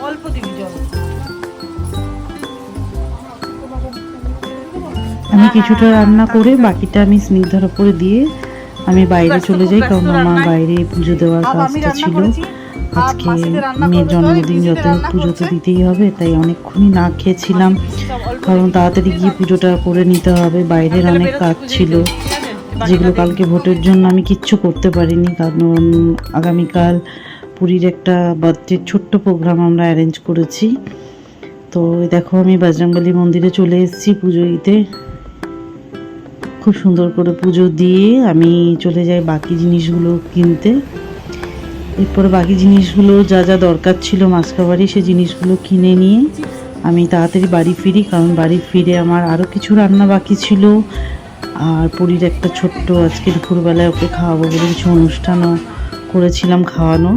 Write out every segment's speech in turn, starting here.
অল্প দিবি জল। আমি কিছুটা রান্না করে বাকিটা আমি স্নিগ্ধার উপরে দিয়ে আমি বাইরে চলে যাই, কারণ আমার বাইরে পুজো দেওয়ার কাজটা ছিল। আজকে মেয়ের জন্মদিন, যত পুজো তো দিতেই হবে, তাই অনেকক্ষণই না খেয়েছিলাম, কারণ তাড়াতাড়ি গিয়ে পুজোটা করে নিতে হবে। বাইরের অনেক কাজ ছিল যেগুলো কালকে ভোটের জন্য আমি কিচ্ছু করতে পারিনি, কারণ আগামীকাল পুরীর একটা বার্থডে ছোট্ট প্রোগ্রাম আমরা অ্যারেঞ্জ করেছি। তো দেখো আমি বজরংবলী মন্দিরে চলে এসেছি পুজো দিতে। খুব সুন্দর করে পুজো দিয়ে আমি চলে যাই বাকি জিনিসগুলো কিনতে। এরপরে বাকি জিনিসগুলো যা যা দরকার ছিল মাসকাবারি, সে জিনিসগুলো কিনে নিয়ে আমি তাড়াতাড়ি বাড়ি ফিরি, কারণ বাড়ি ফিরে আমার আরও কিছু রান্না বাকি ছিল। আর পুরীর একটা ছোট্ট আজকে দুপুরবেলায় ওকে খাওয়াবো বলে কিছু অনুষ্ঠানও করেছিলাম খাওয়ানো।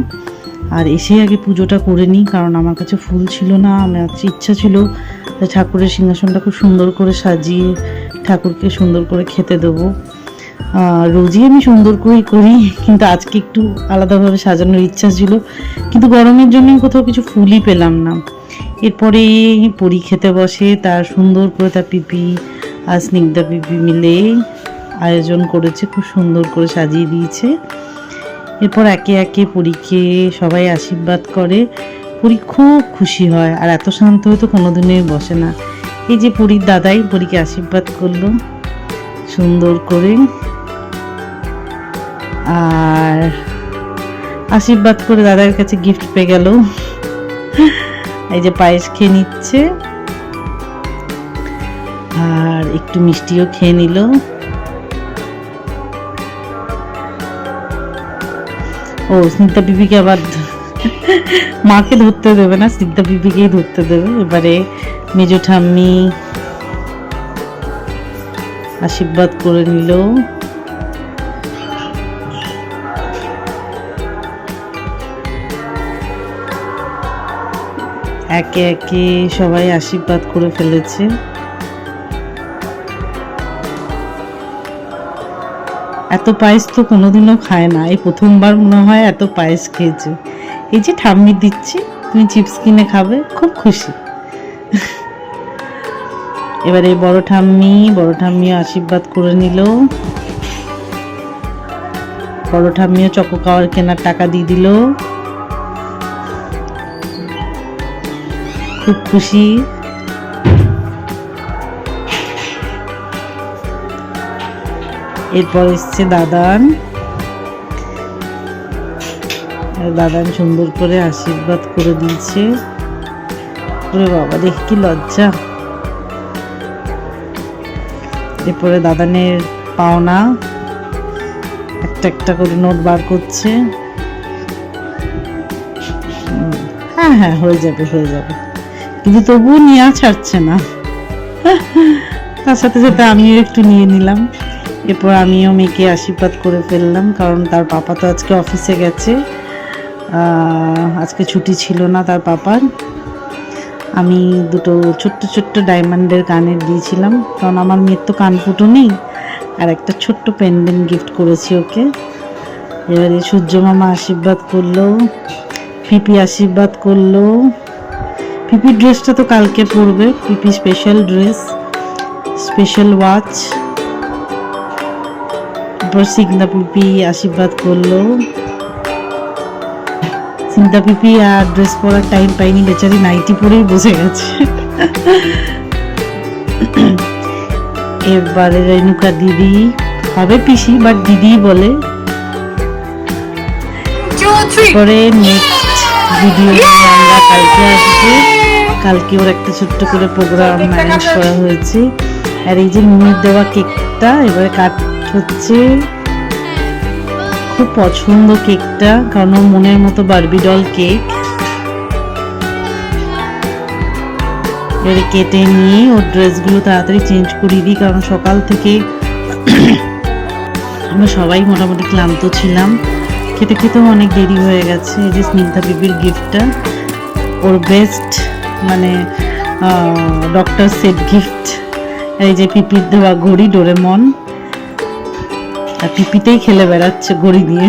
আর এসে আগে পুজোটা করে নিই, কারণ আমার কাছে ফুল ছিল না। আমার ইচ্ছা ছিল ঠাকুরের সিংহাসনটা খুব সুন্দর করে সাজিয়ে ঠাকুরকে সুন্দর করে খেতে দেবো। রোজই আমি সুন্দর করেই করি, কিন্তু আজকে একটু আলাদাভাবে সাজানোর ইচ্ছা ছিল, কিন্তু গরমের জন্য কোথাও কিছু ফুলই পেলাম না। এরপরে পরি খেতে বসে, তার সুন্দর করে তার পিপি আর স্নিগ্ধা পিপি মিলে আয়োজন করেছে, খুব সুন্দর করে সাজিয়ে দিয়েছে। এরপর একে একে পরীকে সবাই আশীর্বাদ করে। পরি খুব খুশি হয়, আর এত শান্ত হয়তো কোনোদিনই বসে না। এই যে পরীর দাদাই পরীকে আশীর্বাদ করলো সুন্দর করে, আর আশীর্বাদ করে দাদার কাছে গিফট পেয়ে গেল। এই যে পায়েস খেয়ে নিচ্ছে, আর একটু মিষ্টিও খেয়ে নিল। ও স্নিগ্ধা পিপিকে আবার মাকে ধরতে দেবে না, স্নিগ্ধা পিপিকেই ধরতে দেবে। এবারে মেজো ঠাম্মি আশীর্বাদ করে নিল। একে একে সবাই আশীর্বাদ করে ফেলেছে। এত পায়েস তো কোনোদিনও খায় না, এই প্রথমবার মনে হয় এত পায়েস খেয়েছে। এই যে ঠাম্মি দিচ্ছি, তুমি চিপস কিনে খাবে, খুব খুশি। এবারে বড় ঠাম্মিও আশীর্বাদ করে নিল। বড় ঠাম্মিও চকো খাওয়ার কেনার টাকা দিয়ে দিল, খুব খুশি। এরপর এসছে দাদান সুন্দর করে আশীর্বাদ করে দিয়েছে। ওরে বাবা, দেখি কি লজ্জা। এরপরে দাদানের পাওনা একটা একটা করে নোট বার করছে। হ্যাঁ হ্যাঁ, হয়ে যাবে, কিন্তু তবুও নেওয়া ছাড়ছে না। তার সাথে সাথে আমিও একটু নিয়ে নিলাম। এরপর আমিও মেয়েকে আশীর্বাদ করে ফেললাম, কারণ তার পাপা তো আজকে অফিসে গেছে, আজকে ছুটি ছিল না তার পাপার। আমি দুটো ছোট্ট ছোট্ট ডায়মন্ডের কানের দিয়েছিলাম, কারণ আমার মেয়ের তো কান ফুটো নেই, আর একটা ছোট্ট পেন্ডেন্ট গিফট করেছি ওকে। এবারে সূর্য মামা আশীর্বাদ করলো, পিপি আশীর্বাদ করলো। পিপির ড্রেসটা তো কালকে পরবে, পিপি স্পেশাল ড্রেস, স্পেশাল ওয়াচ। এরপর স্নিগ্ধা পিপি আশীর্বাদ করলো। স্নিগ্ধা পিপি আর ড্রেস পরার টাইম পাইনি, বেচারি নাইটি পরেই বসে গেছে। এবারে রেণুকা দিদি হবে পিসি, বাট দিদি বলে। পরে নেক্সট ভিডিও আমরা কালকে আসবে। কালকে ওর একটা ছোট্ট করে প্রোগ্রাম অ্যারেঞ্জ করা হয়েছে। আর এই যে মিমির দেওয়া কেকটা এবারে কাট হচ্ছে। খুব পছন্দ কেকটা, কারণ ওর মনের মতো বারবি ডল কেক। এবারে কেটে নিয়ে ওর ড্রেসগুলো তাড়াতাড়ি চেঞ্জ করিয়ে দিই, কারণ সকাল থেকে আমরা সবাই মোটামুটি ক্লান্ত ছিলাম, খেতে খেতেও অনেক দেরি হয়ে গেছে। এই যে স্নিগ্ধা পিপির গিফটটা, ওর বেস্ট মানে ডক্টর সেট গিফট। এই যে পিপির দেওয়া ঘড়ি ডোরেমন, আর পিপিতেই খেলে বেড়াচ্ছে ঘড়ি দিয়ে।